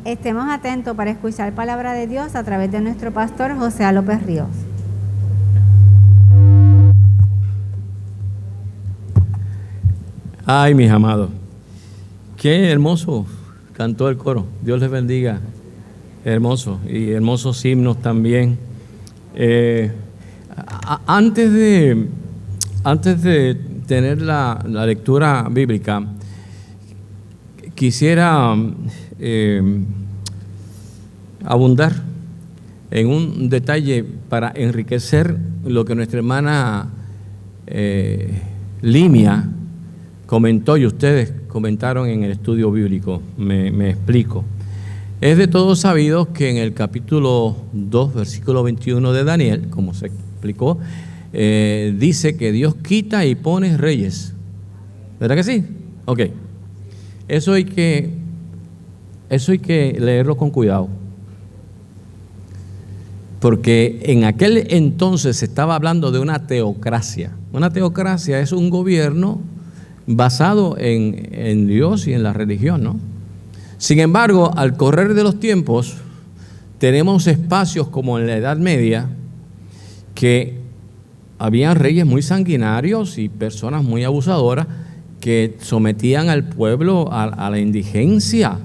Estemos atentos para escuchar palabra de Dios a través de nuestro pastor José López Ríos. Ay, mis amados, qué hermoso cantó el coro. Dios les bendiga. Hermoso, y hermosos himnos también. Antes de tener la lectura bíblica, quisiera abundar en un detalle para enriquecer lo que nuestra hermana Limia comentó y ustedes comentaron en el estudio bíblico. Me explico. Es de todos sabidos que en el capítulo 2, versículo 21 de Daniel, como se explicó, dice que Dios quita y pone reyes. ¿Verdad que sí? Ok. Eso hay que leerlo con cuidado. Porque en aquel entonces se estaba hablando de una teocracia. Una teocracia es un gobierno basado en Dios y en la religión, ¿no? Sin embargo, al correr de los tiempos, tenemos espacios como en la Edad Media, que habían reyes muy sanguinarios y personas muy abusadoras que sometían al pueblo a la indigencia.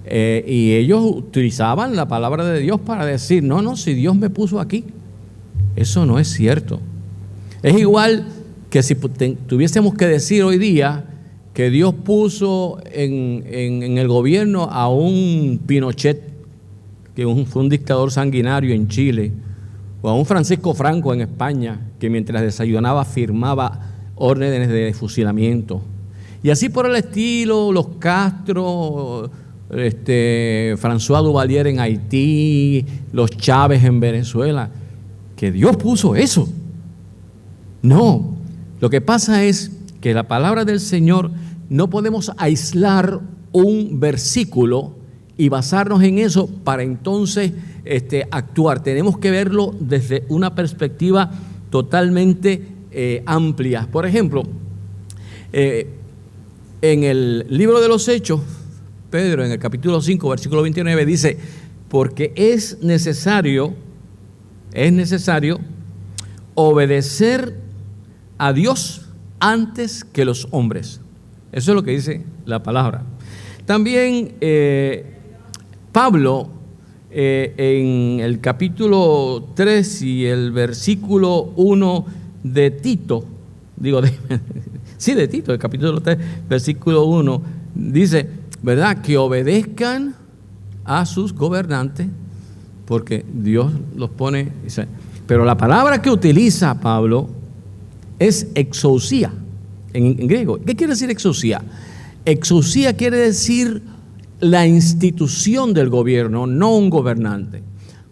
Y ellos utilizaban la palabra de Dios para decir, no, si Dios me puso aquí. Eso no es cierto. Es igual que si tuviésemos que decir hoy día que Dios puso en el gobierno a un Pinochet, que fue un dictador sanguinario en Chile, o a un Francisco Franco en España, que mientras desayunaba firmaba órdenes de fusilamiento. Y así por el estilo, los Castro, François Duvalier en Haití, los Chávez en Venezuela, que Dios puso eso. No, lo que pasa es que la palabra del Señor no podemos aislar un versículo y basarnos en eso para entonces actuar. Tenemos que verlo desde una perspectiva totalmente amplia. Por ejemplo, en el libro de los Hechos, Pedro en el capítulo 5, versículo 29 dice, porque es necesario obedecer a Dios antes que los hombres. Eso es lo que dice la palabra. También Pablo en el capítulo 3 y el versículo 1 de Tito, de Tito, el capítulo 3, versículo 1, dice, ¿verdad? Que obedezcan a sus gobernantes, porque Dios los pone. Pero la palabra que utiliza Pablo es exousia, en griego. ¿Qué quiere decir exousia? Exousia quiere decir la institución del gobierno, no un gobernante.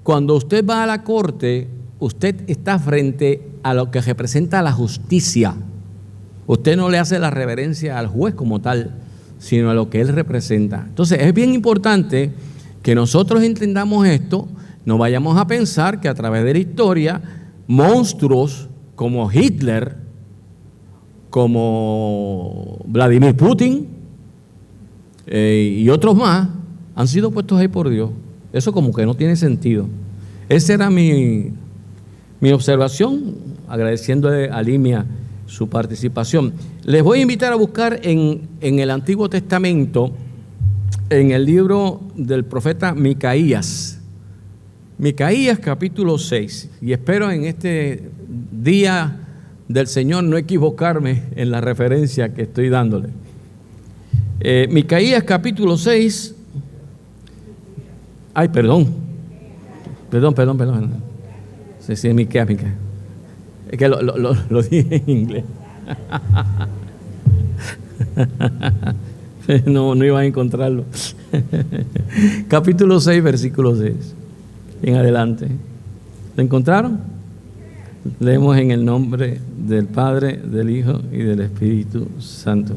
Cuando usted va a la corte, usted está frente a lo que representa la justicia. Usted no le hace la reverencia al juez como tal, sino a lo que él representa. Entonces es bien importante que nosotros entendamos esto, no vayamos a pensar que a través de la historia monstruos como Hitler, como Vladimir Putin y otros más han sido puestos ahí por Dios. Eso como que no tiene sentido. Esa era mi observación, agradeciéndole a Limia su participación. Les voy a invitar a buscar en el Antiguo Testamento, en el libro del profeta Micaías. Micaías capítulo 6. Y espero en este día del Señor no equivocarme en la referencia que estoy dándole. Micaías capítulo 6. Ay, perdón. Sí, Micaías. Es que lo dije en inglés. No iba a encontrarlo. Capítulo 6, versículo 6. En adelante. ¿Lo encontraron? Leemos en el nombre del Padre, del Hijo y del Espíritu Santo.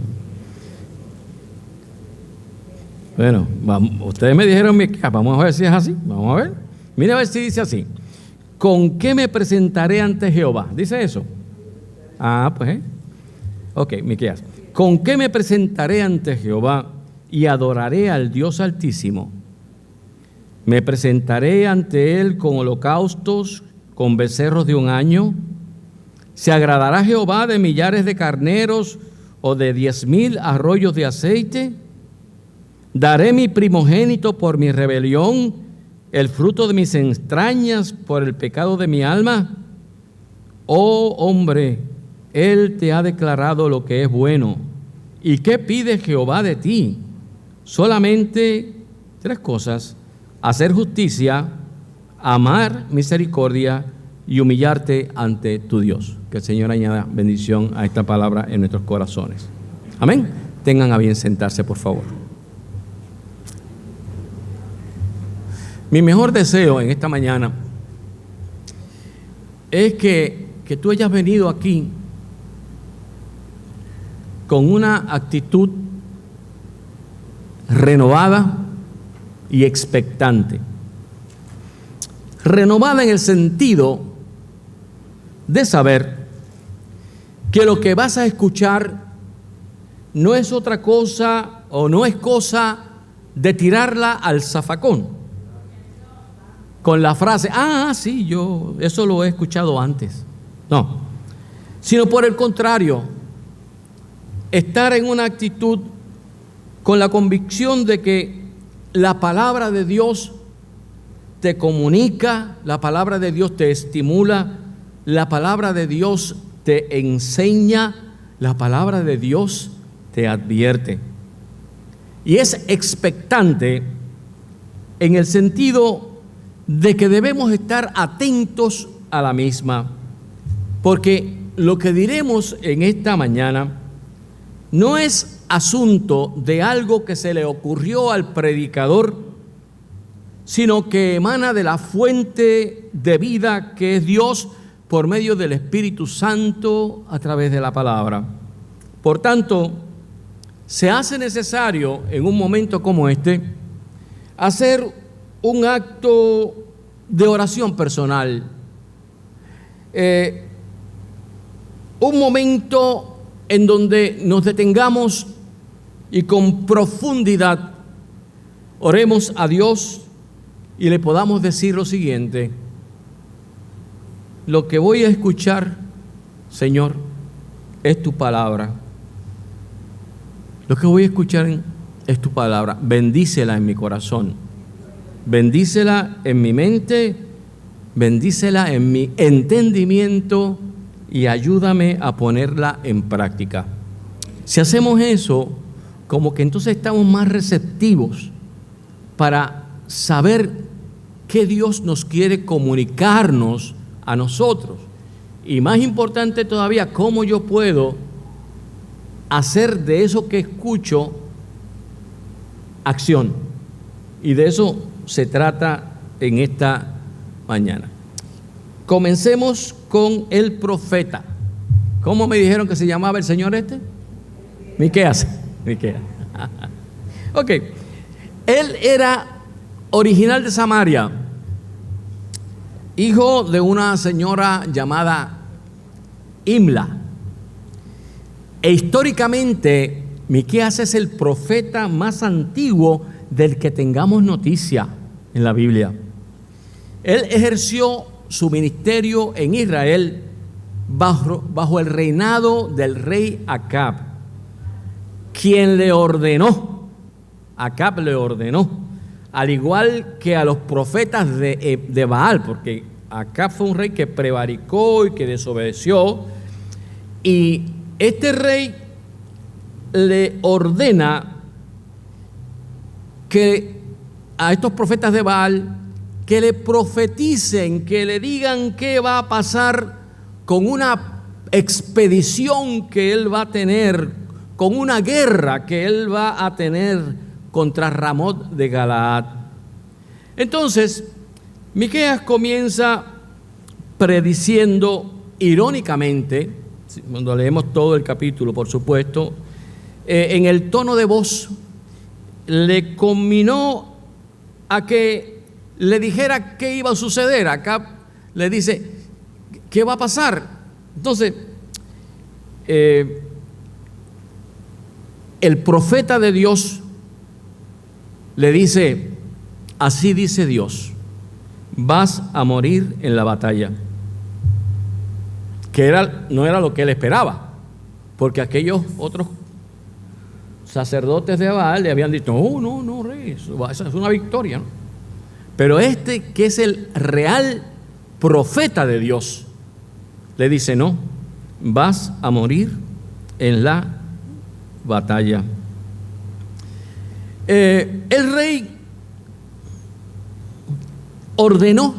Bueno, ustedes me dijeron, vamos a ver si es así. Vamos a ver. Mira a ver si dice así. ¿Con qué me presentaré ante Jehová? ¿Dice eso? Pues. Ok, Miqueas. ¿Con qué me presentaré ante Jehová y adoraré al Dios Altísimo? Me presentaré ante él con holocaustos, con becerros de un año. ¿Se agradará Jehová de millares de carneros o de 10,000 arroyos de aceite? ¿Daré mi primogénito por mi rebelión, el fruto de mis entrañas por el pecado de mi alma? Oh hombre, él te ha declarado lo que es bueno. ¿Y qué pide Jehová de ti? Solamente 3 cosas: hacer justicia, amar misericordia y humillarte ante tu Dios. Que el Señor añada bendición a esta palabra en nuestros corazones. Amén. Tengan a bien sentarse, por favor. Mi mejor deseo en esta mañana es que tú hayas venido aquí con una actitud renovada y expectante. Renovada en el sentido de saber que lo que vas a escuchar no es otra cosa o no es cosa de tirarla al zafacón con la frase, sí, yo eso lo he escuchado antes. No, sino por el contrario, estar en una actitud con la convicción de que la palabra de Dios te comunica, la palabra de Dios te estimula, la palabra de Dios te enseña, la palabra de Dios te advierte. Y es expectante en el sentido de que debemos estar atentos a la misma, porque lo que diremos en esta mañana no es asunto de algo que se le ocurrió al predicador, sino que emana de la fuente de vida que es Dios por medio del Espíritu Santo a través de la palabra. Por tanto, se hace necesario en un momento como este hacer un acto de oración personal, un momento en donde nos detengamos y con profundidad oremos a Dios y le podamos decir lo siguiente: lo que voy a escuchar, Señor, es tu palabra. Lo que voy a escuchar es tu palabra. Bendícela en mi corazón. Bendícela en mi mente, bendícela en mi entendimiento y ayúdame a ponerla en práctica. Si hacemos eso, como que entonces estamos más receptivos para saber qué Dios nos quiere comunicarnos a nosotros. Y más importante todavía, cómo yo puedo hacer de eso que escucho acción. Y de eso se trata en esta mañana. Comencemos con el profeta. ¿Cómo me dijeron que se llamaba el señor este? Miqueas. Ok. Él era original de Samaria, hijo de una señora llamada Imla. E históricamente, Miqueas es el profeta más antiguo del que tengamos noticia en la Biblia. Él ejerció su ministerio en Israel bajo el reinado del rey Acab, quien le ordenó, Acab le ordenó, al igual que a los profetas de Baal, porque Acab fue un rey que prevaricó y que desobedeció, y este rey le ordena que a estos profetas de Baal que le profeticen, que le digan qué va a pasar con una expedición que él va a tener, con una guerra que él va a tener contra Ramot de Galaad. Entonces, Miqueas comienza prediciendo irónicamente, cuando leemos todo el capítulo, por supuesto, en el tono de voz, le conminó a que le dijera qué iba a suceder. Acá le dice, ¿qué va a pasar? Entonces, el profeta de Dios le dice, así dice Dios, vas a morir en la batalla. Que no era lo que él esperaba, porque aquellos otros sacerdotes de Baal le habían dicho, no, rey, esa es una victoria, ¿no? Pero este, que es el real profeta de Dios, le dice, no, vas a morir en la batalla. El rey ordenó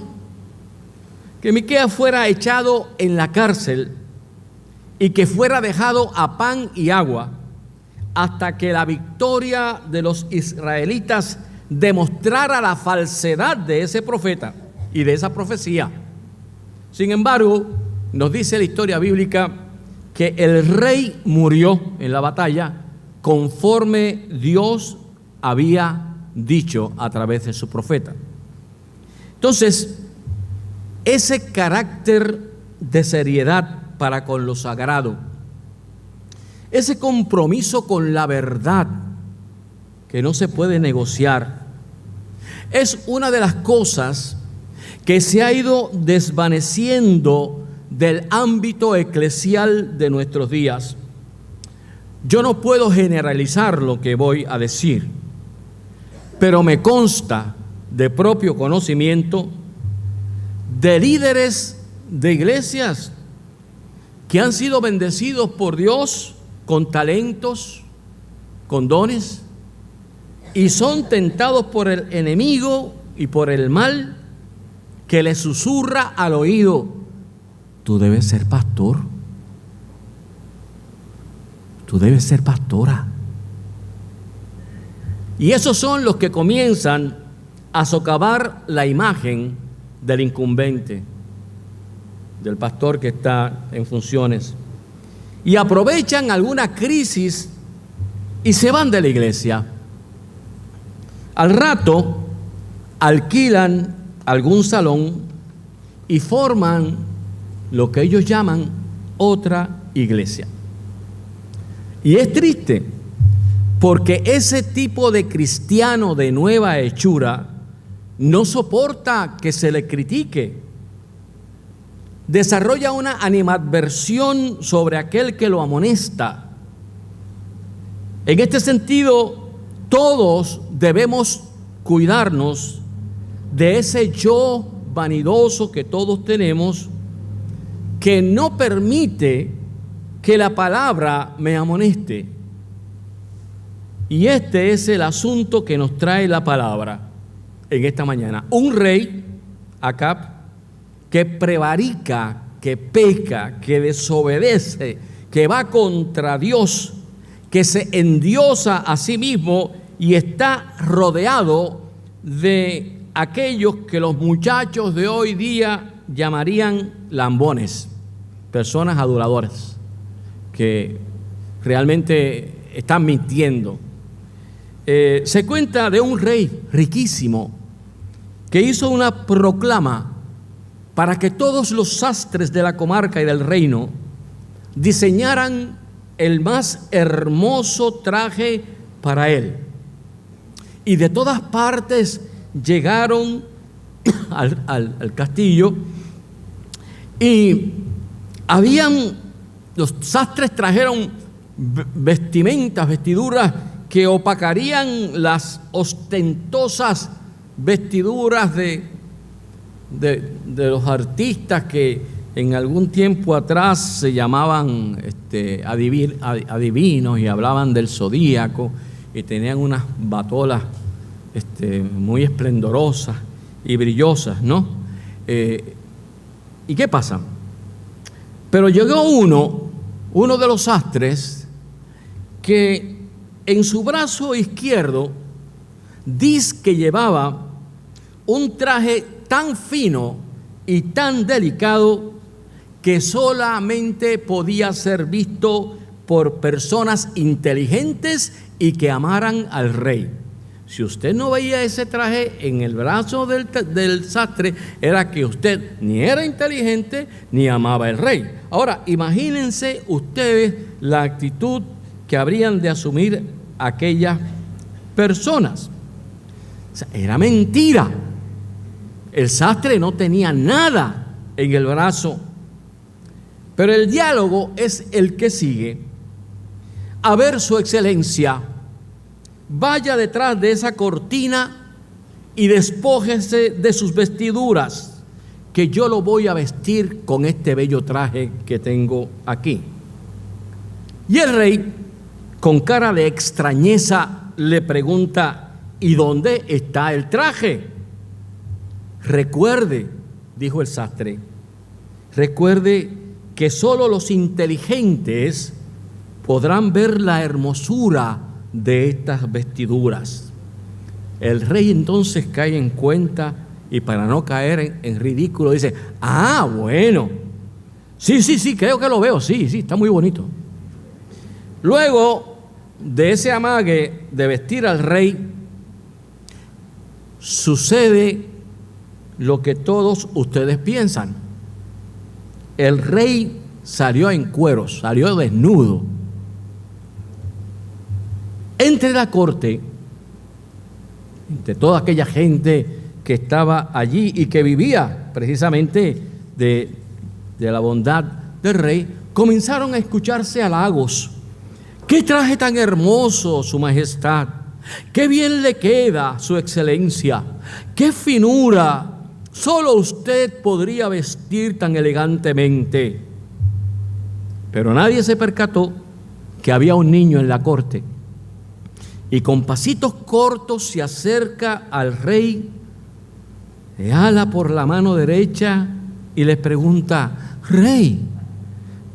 que Miqueas fuera echado en la cárcel y que fuera dejado a pan y agua hasta que la victoria de los israelitas demostrara la falsedad de ese profeta y de esa profecía. Sin embargo, nos dice la historia bíblica que el rey murió en la batalla conforme Dios había dicho a través de su profeta. Entonces, ese carácter de seriedad para con lo sagrado, ese compromiso con la verdad que no se puede negociar, es una de las cosas que se ha ido desvaneciendo del ámbito eclesial de nuestros días. Yo no puedo generalizar lo que voy a decir, pero me consta de propio conocimiento de líderes de iglesias que han sido bendecidos por Dios con talentos, con dones, y son tentados por el enemigo y por el mal que les susurra al oído, tú debes ser pastor, tú debes ser pastora. Y esos son los que comienzan a socavar la imagen del incumbente, del pastor que está en funciones, y aprovechan alguna crisis y se van de la iglesia. Al rato alquilan algún salón y forman lo que ellos llaman otra iglesia. Y es triste porque ese tipo de cristiano de nueva hechura no soporta que se le critique. Desarrolla una animadversión sobre aquel que lo amonesta. En este sentido, todos debemos cuidarnos de ese yo vanidoso que todos tenemos, que no permite que la palabra me amoneste. Y este es el asunto que nos trae la palabra en esta mañana. Un rey, Acab, que prevarica, que peca, que desobedece, que va contra Dios, que se endiosa a sí mismo y está rodeado de aquellos que los muchachos de hoy día llamarían lambones, personas adoradoras, que realmente están mintiendo. Se cuenta de un rey riquísimo que hizo una proclama para que todos los sastres de la comarca y del reino diseñaran el más hermoso traje para él. Y de todas partes llegaron al castillo y los sastres trajeron vestiduras que opacarían las ostentosas vestiduras de los artistas que en algún tiempo atrás se llamaban adivinos y hablaban del zodíaco y tenían unas batolas muy esplendorosas y brillosas, ¿no? ¿Y qué pasa? Pero llegó uno de los sastres que en su brazo izquierdo dice que llevaba un traje tan fino y tan delicado que solamente podía ser visto por personas inteligentes y que amaran al rey. Si usted no veía ese traje en el brazo del sastre, era que usted ni era inteligente ni amaba al rey. Ahora, imagínense ustedes la actitud que habrían de asumir aquellas personas. O sea, era mentira. El sastre no tenía nada en el brazo. Pero el diálogo es el que sigue. A ver, su excelencia, vaya detrás de esa cortina y despójese de sus vestiduras, que yo lo voy a vestir con este bello traje que tengo aquí. Y el rey, con cara de extrañeza, le pregunta: ¿y dónde está el traje? Recuerde, dijo el sastre, recuerde que solo los inteligentes podrán ver la hermosura de estas vestiduras. El rey entonces cae en cuenta y, para no caer en ridículo, dice: ah, bueno, sí, creo que lo veo, sí, está muy bonito. Luego de ese amague de vestir al rey, sucede lo que todos ustedes piensan. El rey salió en cueros, salió desnudo. Entre la corte, entre toda aquella gente que estaba allí y que vivía precisamente de la bondad del rey, comenzaron a escucharse halagos. ¡Qué traje tan hermoso, su majestad! ¡Qué bien le queda, su excelencia! ¡Qué finura! Solo usted podría vestir tan elegantemente. Pero nadie se percató que había un niño en la corte, y con pasitos cortos se acerca al rey, le jala por la mano derecha y le pregunta: Rey,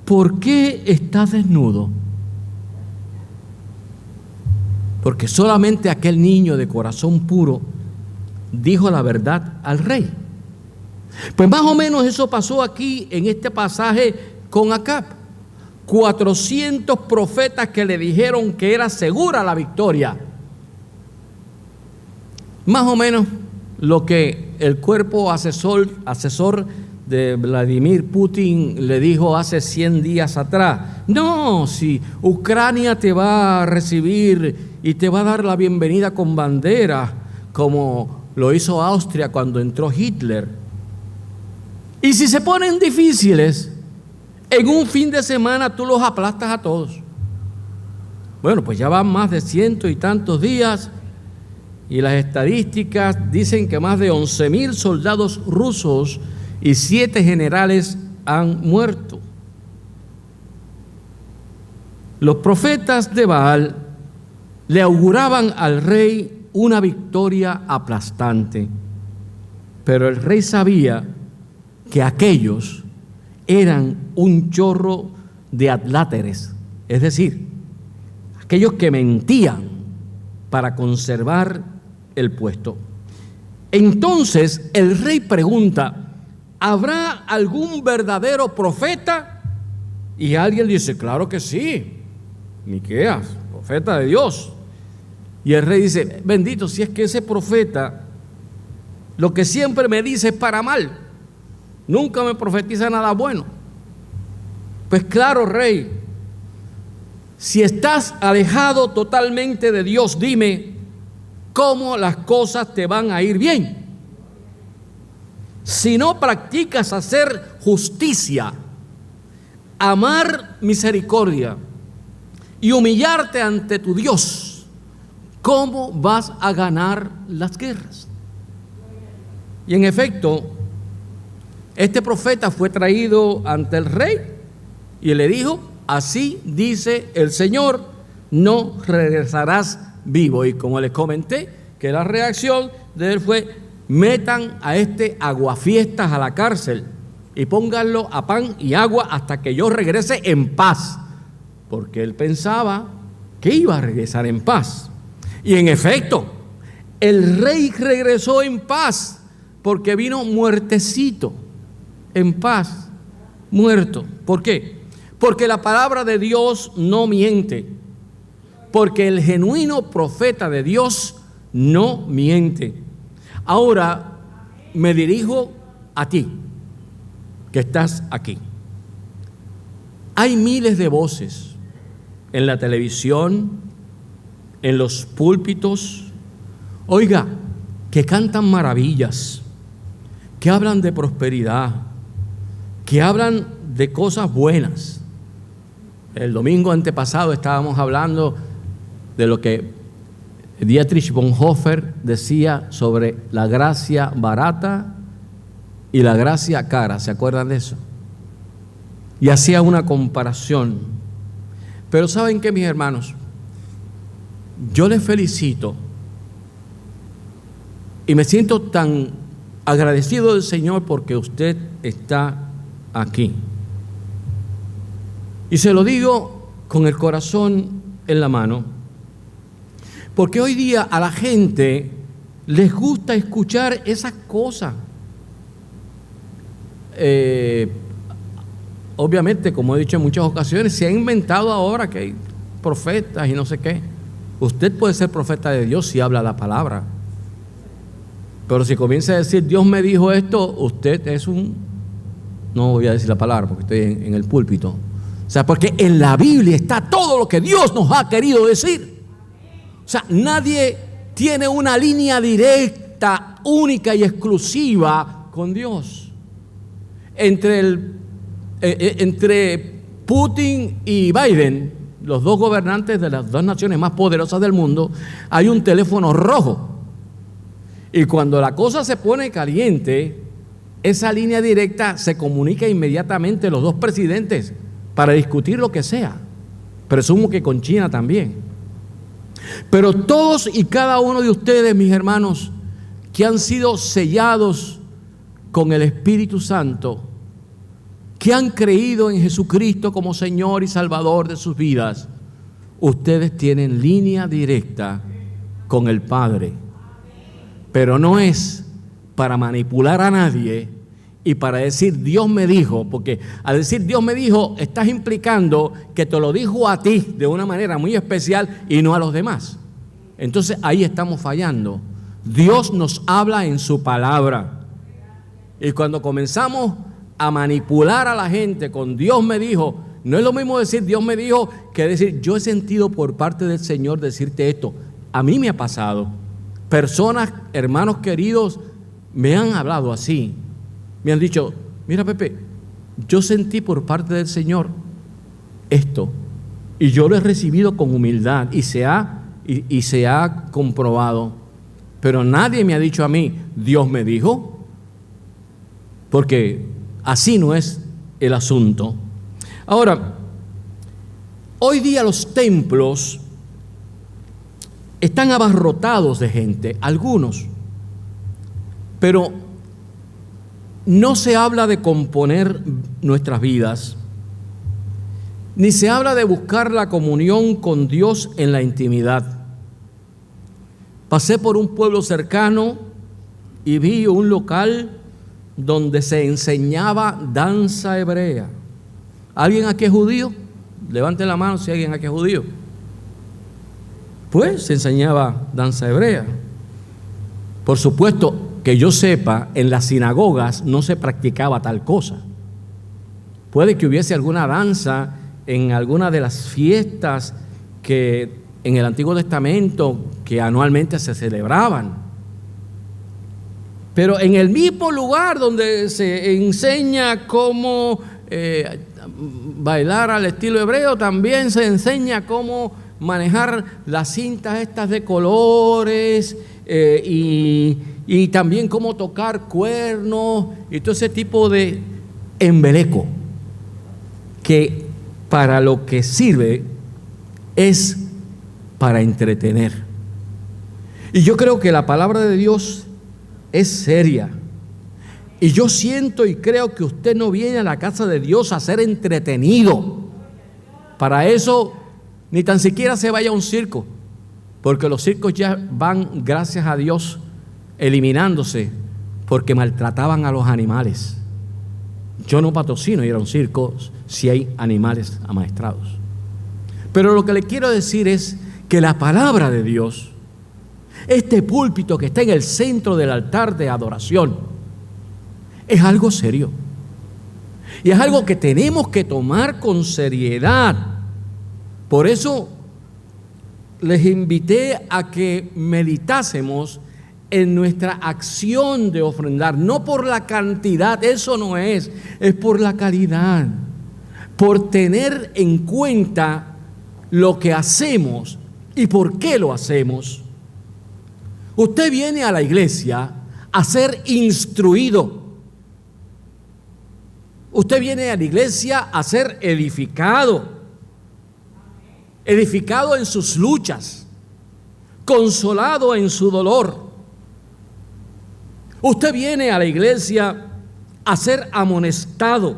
¿por qué estás desnudo? Porque solamente aquel niño de corazón puro dijo la verdad al rey. Pues más o menos eso pasó aquí en este pasaje con Acab. 400 profetas que le dijeron que era segura la victoria. Más o menos lo que el cuerpo asesor de Vladimir Putin le dijo hace 100 días atrás. No, si Ucrania te va a recibir y te va a dar la bienvenida con bandera, como lo hizo Austria cuando entró Hitler. Y si se ponen difíciles, en un fin de semana tú los aplastas a todos. Bueno, pues ya van más de 100 y tantos días, y las estadísticas dicen que más de 11,000 soldados rusos y 7 generales han muerto. Los profetas de Baal le auguraban al rey una victoria aplastante, pero el rey sabía que aquellos eran un chorro de adláteres, es decir, aquellos que mentían para conservar el puesto. Entonces el rey pregunta: ¿habrá algún verdadero profeta? Y alguien dice: claro que sí, Miqueas, profeta de Dios. Y el rey dice: bendito, si es que ese profeta lo que siempre me dice es para mal, nunca me profetiza nada bueno. Pues claro, rey, si estás alejado totalmente de Dios, dime cómo las cosas te van a ir bien. Si no practicas hacer justicia, amar misericordia y humillarte ante tu Dios, ¿cómo vas a ganar las guerras? Y en efecto, este profeta fue traído ante el rey y le dijo: así dice el Señor, no regresarás vivo. Y como les comenté, que la reacción de él fue: metan a este aguafiestas a la cárcel y pónganlo a pan y agua hasta que yo regrese en paz. Porque él pensaba que iba a regresar en paz. Y en efecto, el rey regresó en paz, porque vino muertecito, en paz, muerto. ¿Por qué? Porque la palabra de Dios no miente, porque el genuino profeta de Dios no miente. Ahora me dirijo a ti, que estás aquí. Hay miles de voces en la televisión, en los púlpitos. Oiga, que cantan maravillas, que hablan de prosperidad, que hablan de cosas buenas. El domingo antepasado estábamos hablando de lo que Dietrich Bonhoeffer decía sobre la gracia barata y la gracia cara. ¿Se acuerdan de eso? Y hacía una comparación. Pero ¿saben qué, mis hermanos? Yo les felicito y me siento tan agradecido del Señor porque usted está aquí. Y se lo digo con el corazón en la mano, porque hoy día a la gente les gusta escuchar esas cosas. Obviamente, como he dicho en muchas ocasiones, se ha inventado ahora que hay profetas y no sé qué. Usted puede ser profeta de Dios si habla la palabra. Pero si comienza a decir, Dios me dijo esto, usted es un... No voy a decir la palabra porque estoy en el púlpito. O sea, porque en la Biblia está todo lo que Dios nos ha querido decir. O sea, nadie tiene una línea directa, única y exclusiva con Dios. Entre Putin y Biden, los dos gobernantes de las dos naciones más poderosas del mundo, hay un teléfono rojo. Y cuando la cosa se pone caliente, esa línea directa se comunica inmediatamente los dos presidentes para discutir lo que sea. Presumo que con China también. Pero todos y cada uno de ustedes, mis hermanos, que han sido sellados con el Espíritu Santo, que han creído en Jesucristo como Señor y Salvador de sus vidas, ustedes tienen línea directa con el Padre. Pero no es para manipular a nadie y para decir Dios me dijo, porque al decir Dios me dijo estás implicando que te lo dijo a ti de una manera muy especial y no a los demás. Entonces ahí estamos fallando. Dios nos habla en su palabra, y cuando comenzamos a manipular a la gente con Dios me dijo, no es lo mismo decir Dios me dijo que decir yo he sentido por parte del Señor decirte esto. A mí me ha pasado. Personas, hermanos queridos, me han hablado así. Me han dicho, mira Pepe, yo sentí por parte del Señor esto, y yo lo he recibido con humildad y se ha comprobado. Pero nadie me ha dicho a mí, Dios me dijo, porque así no es el asunto. Ahora, hoy día los templos están abarrotados de gente, algunos, pero no se habla de componer nuestras vidas, ni se habla de buscar la comunión con Dios en la intimidad. Pasé por un pueblo cercano y vi un local donde se enseñaba danza hebrea. ¿Alguien aquí es judío? Levante la mano si alguien aquí es judío. Pues se enseñaba danza hebrea. Por supuesto, que yo sepa, en las sinagogas no se practicaba tal cosa. Puede que hubiese alguna danza en alguna de las fiestas que en el Antiguo Testamento que anualmente se celebraban. Pero en el mismo lugar donde se enseña cómo bailar al estilo hebreo, también se enseña cómo manejar las cintas estas de colores y también cómo tocar cuernos y todo ese tipo de embeleco que para lo que sirve es para entretener. Y yo creo que la palabra de Dios es seria. Y yo siento y creo que usted no viene a la casa de Dios a ser entretenido. Para eso ni tan siquiera se vaya a un circo, porque los circos ya van, gracias a Dios, eliminándose porque maltrataban a los animales. Yo no patrocino ir a un circo si hay animales amaestrados. Pero lo que le quiero decir es que la palabra de Dios, este púlpito que está en el centro del altar de adoración, es algo serio. Y es algo que tenemos que tomar con seriedad. Por eso les invité a que meditásemos en nuestra acción de ofrendar, no por la cantidad, eso no es por la calidad, por tener en cuenta lo que hacemos y por qué lo hacemos. Usted viene a la iglesia a ser instruido. Usted viene a la iglesia a ser edificado, edificado en sus luchas, consolado en su dolor. Usted viene a la iglesia a ser amonestado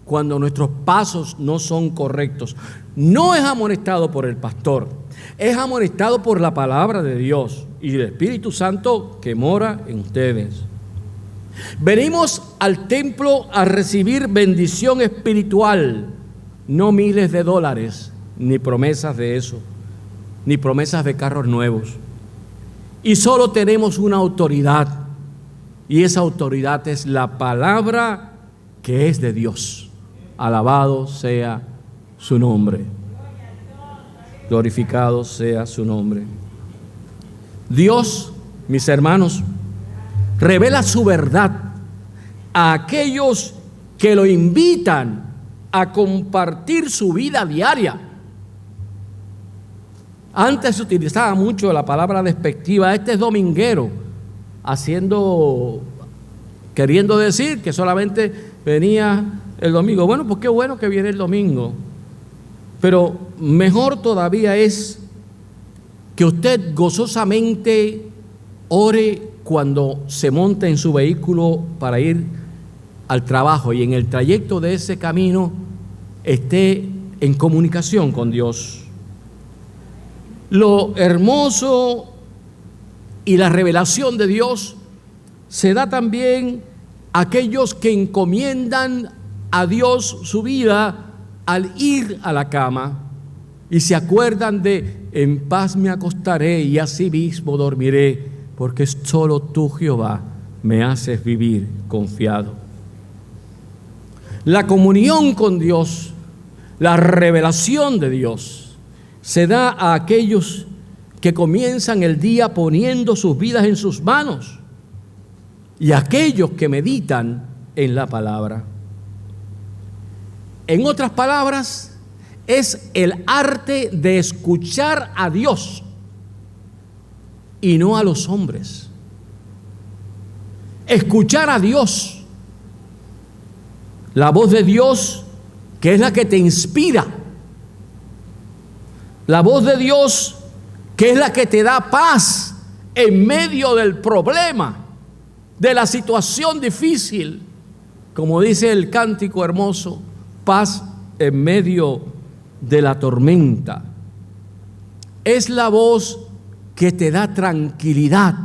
cuando nuestros pasos no son correctos. No es amonestado por el pastor, es amonestado por la palabra de Dios y el Espíritu Santo que mora en ustedes. Venimos al templo a recibir bendición espiritual, no miles de dólares, ni promesas de eso, ni promesas de carros nuevos. Y solo tenemos una autoridad, y esa autoridad es la palabra que es de Dios. Alabado sea su nombre. Glorificado sea su nombre. Dios, mis hermanos, revela su verdad a aquellos que lo invitan a compartir su vida diaria. Antes se utilizaba mucho la palabra despectiva, este es dominguero, queriendo decir que solamente venía el domingo. Bueno, pues qué bueno que viene el domingo, pero mejor todavía es que usted gozosamente ore cuando se monta en su vehículo para ir al trabajo y en el trayecto de ese camino esté en comunicación con Dios. Lo hermoso y la revelación de Dios se da también a aquellos que encomiendan a Dios su vida al ir a la cama y se acuerdan de: en paz me acostaré y así mismo dormiré, porque solo tú, Jehová, me haces vivir confiado. La comunión con Dios, la revelación de Dios, se da a aquellos que comienzan el día poniendo sus vidas en sus manos y a aquellos que meditan en la palabra. En otras palabras, es el arte de escuchar a Dios y no a los hombres. Escuchar a Dios, la voz de Dios, que es la que te inspira, la voz de Dios, que es la que te da paz en medio del problema, de la situación difícil. Como dice el cántico hermoso, paz en medio de la tormenta. Es la voz que te da tranquilidad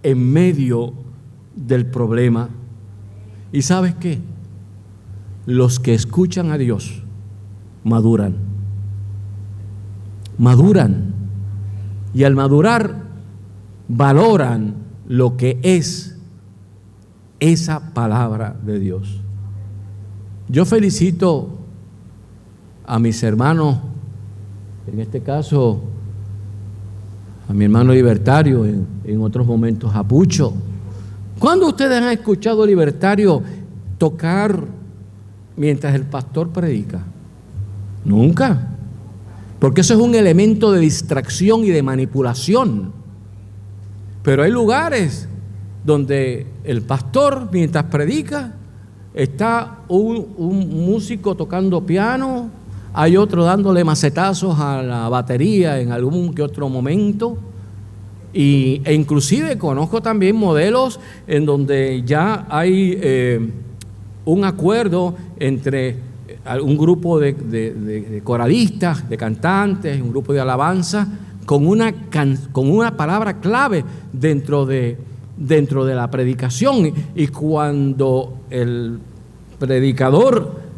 en medio del problema. ¿Y sabes qué? Los que escuchan a Dios maduran. Maduran. Y al madurar, valoran lo que es esa palabra de Dios. Yo felicito a mis hermanos, en este caso a mi hermano Libertario, en otros momentos a Pucho. ¿Cuándo ustedes han escuchado a Libertario tocar mientras el pastor predica? Nunca. Porque eso es un elemento de distracción y de manipulación. Pero hay lugares donde el pastor, mientras predica, está un músico tocando piano, hay otro dándole macetazos a la batería en algún que otro momento. E inclusive conozco también modelos en donde ya hay un acuerdo entre un grupo de coralistas, de cantantes, un grupo de alabanza, con una palabra clave dentro de la predicación. Y cuando el predicador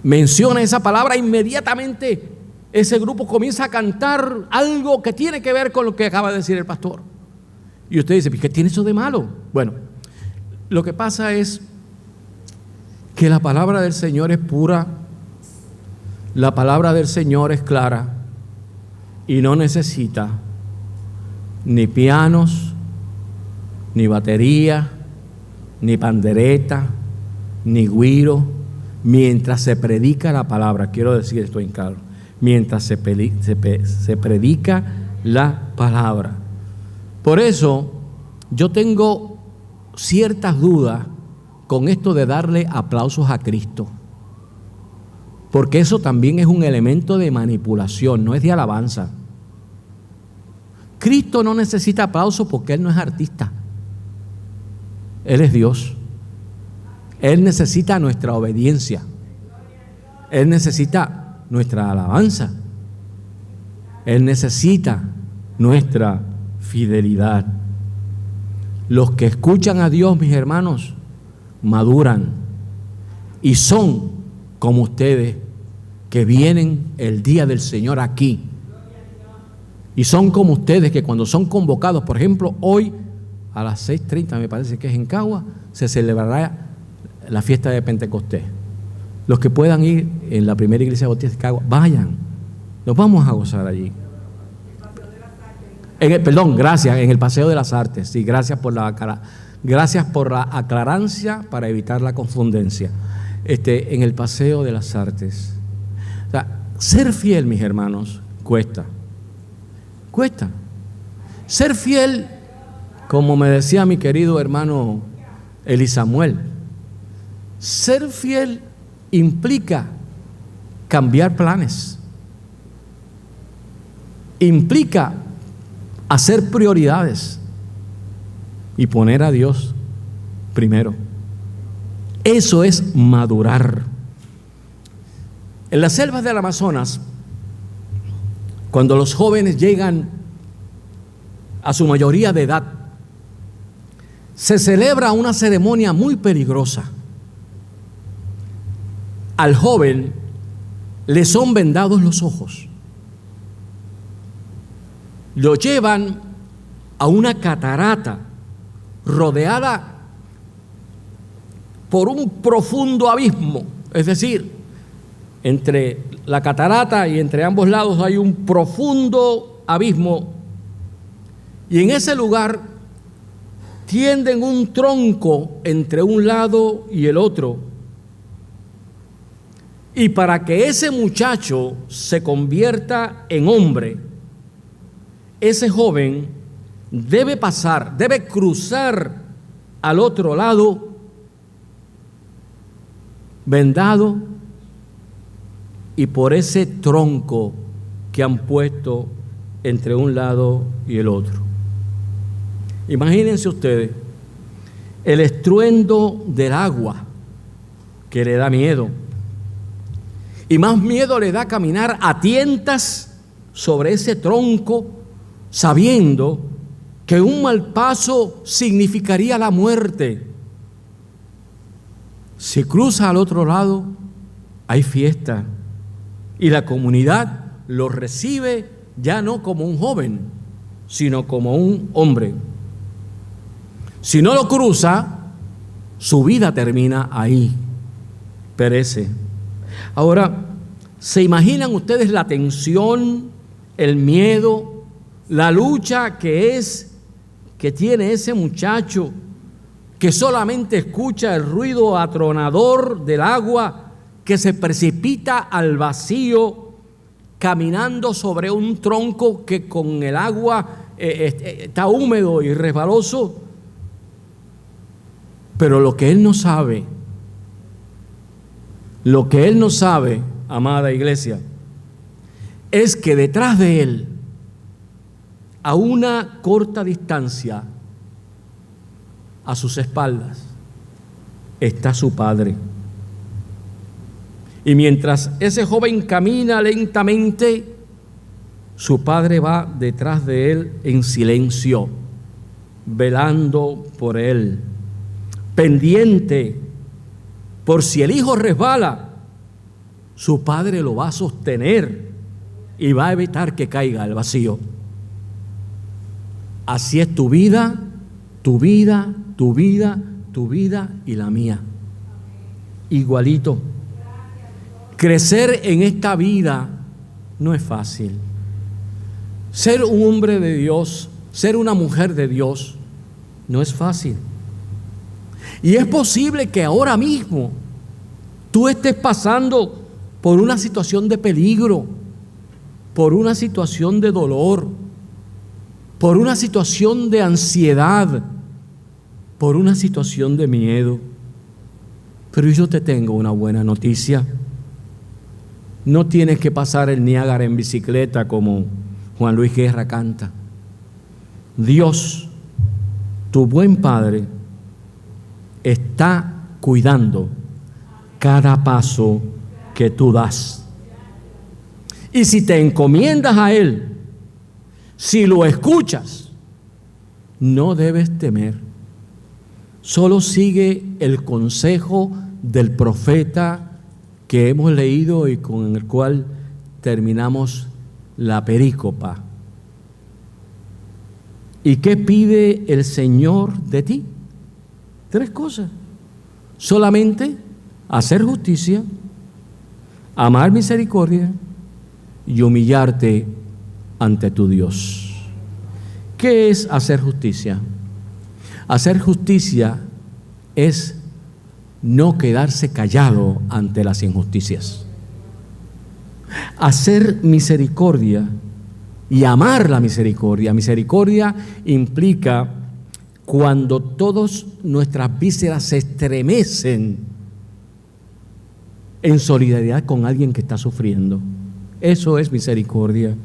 menciona esa palabra, inmediatamente ese grupo comienza a cantar algo que tiene que ver con lo que acaba de decir el pastor. Y usted dice: ¿qué tiene eso de malo? Bueno, lo que pasa es que la palabra del Señor es pura, la palabra del Señor es clara y no necesita ni pianos, ni batería, ni pandereta, ni güiro, mientras se predica la palabra. Quiero decir esto en claro, mientras se predica la palabra. Por eso yo tengo ciertas dudas con esto de darle aplausos a Cristo, porque eso también es un elemento de manipulación, no es de alabanza. Cristo no necesita aplausos porque Él no es artista. Él es Dios. Él necesita nuestra obediencia. Él necesita nuestra alabanza. Él necesita nuestra fidelidad. Los que escuchan a Dios, mis hermanos, maduran y son como ustedes que vienen el día del Señor aquí. Y son como ustedes que cuando son convocados, por ejemplo, hoy a las 6:30, me parece que es en Cagua, se celebrará la fiesta de Pentecostés. Los que puedan ir en la primera iglesia bautista de Cagua, vayan, nos vamos a gozar allí. Gracias, en el Paseo de las Artes. Sí, gracias por la aclarancia para evitar la confundencia. En el Paseo de las Artes. O sea, ser fiel, mis hermanos, cuesta. Ser fiel, como me decía mi querido hermano Eli Samuel, ser fiel implica cambiar planes, implica hacer prioridades y poner a Dios primero. Eso es madurar. En las selvas del Amazonas, cuando los jóvenes llegan a su mayoría de edad, se celebra una ceremonia muy peligrosa. Al joven le son vendados los ojos. Lo llevan a una catarata rodeada por un profundo abismo, es decir, entre la catarata y entre ambos lados hay un profundo abismo, y en ese lugar tienden un tronco entre un lado y el otro, y para que ese muchacho se convierta en hombre, ese joven debe cruzar al otro lado vendado y por ese tronco que han puesto entre un lado y el otro. Imagínense ustedes el estruendo del agua que le da miedo, y más miedo le da caminar a tientas sobre ese tronco, sabiendo que un mal paso significaría la muerte. Si cruza al otro lado, hay fiesta, y la comunidad lo recibe ya no como un joven, sino como un hombre. Si no lo cruza, su vida termina ahí, perece. Ahora, ¿se imaginan ustedes la tensión, el miedo, la lucha que tiene ese muchacho que solamente escucha el ruido atronador del agua que se precipita al vacío, caminando sobre un tronco que con el agua está húmedo y resbaloso? Pero lo que él no sabe, amada iglesia, es que detrás de él, a una corta distancia, a sus espaldas, está su padre. Y mientras ese joven camina lentamente, su padre va detrás de él en silencio, velando por él, pendiente por si el hijo resbala, su padre lo va a sostener y va a evitar que caiga al vacío. Así es tu vida, tu vida, tu vida, tu vida y la mía. Igualito. Crecer en esta vida no es fácil. Ser un hombre de Dios, ser una mujer de Dios, No es fácil. Y es posible que ahora mismo tú estés pasando por una situación de peligro, por una situación de dolor, por una situación de ansiedad, por una situación de miedo. Pero yo te tengo una buena noticia. No tienes que pasar el Niágara en bicicleta como Juan Luis Guerra canta. Dios, tu buen Padre, está cuidando cada paso que tú das. Y si te encomiendas a Él, si lo escuchas, no debes temer. Solo sigue el consejo del profeta que hemos leído y con el cual terminamos la perícopa. ¿Y qué pide el Señor de ti? 3 cosas. Solamente hacer justicia, amar misericordia y humillarte ante tu Dios. ¿Qué es hacer justicia? Hacer justicia es no quedarse callado ante las injusticias. Hacer misericordia y amar la misericordia. Misericordia implica cuando todas nuestras vísceras se estremecen en solidaridad con alguien que está sufriendo. Eso es misericordia.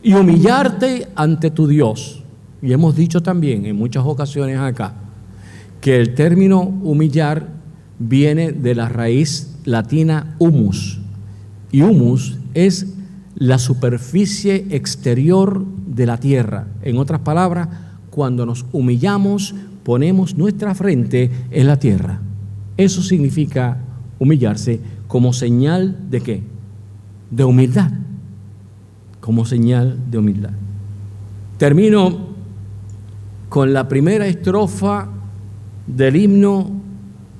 Y humillarte ante tu Dios. Y hemos dicho también en muchas ocasiones acá que el término humillar viene de la raíz latina humus. Y humus es la superficie exterior de la tierra. En otras palabras, cuando nos humillamos, ponemos nuestra frente en la tierra. Eso significa humillarse como señal de ¿qué? De humildad. Como señal de humildad. Termino con la primera estrofa del himno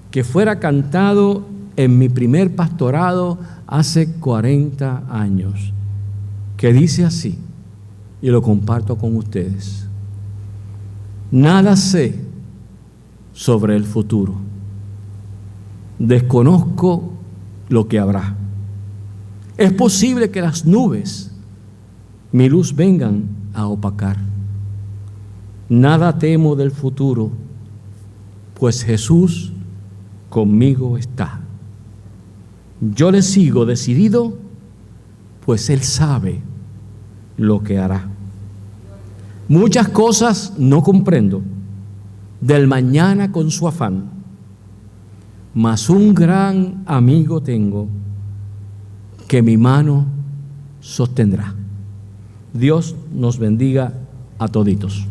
que fuera cantado en mi primer pastorado hace 40 años, que dice así, y lo comparto con ustedes. Nada sé sobre el futuro, desconozco lo que habrá. Es posible que las nubes mi luz vengan a opacar. Nada temo del futuro, pues Jesús conmigo está. Yo le sigo decidido, pues Él sabe lo que hará. Muchas cosas no comprendo del mañana con su afán, mas un gran amigo tengo que mi mano sostendrá. Dios nos bendiga a toditos.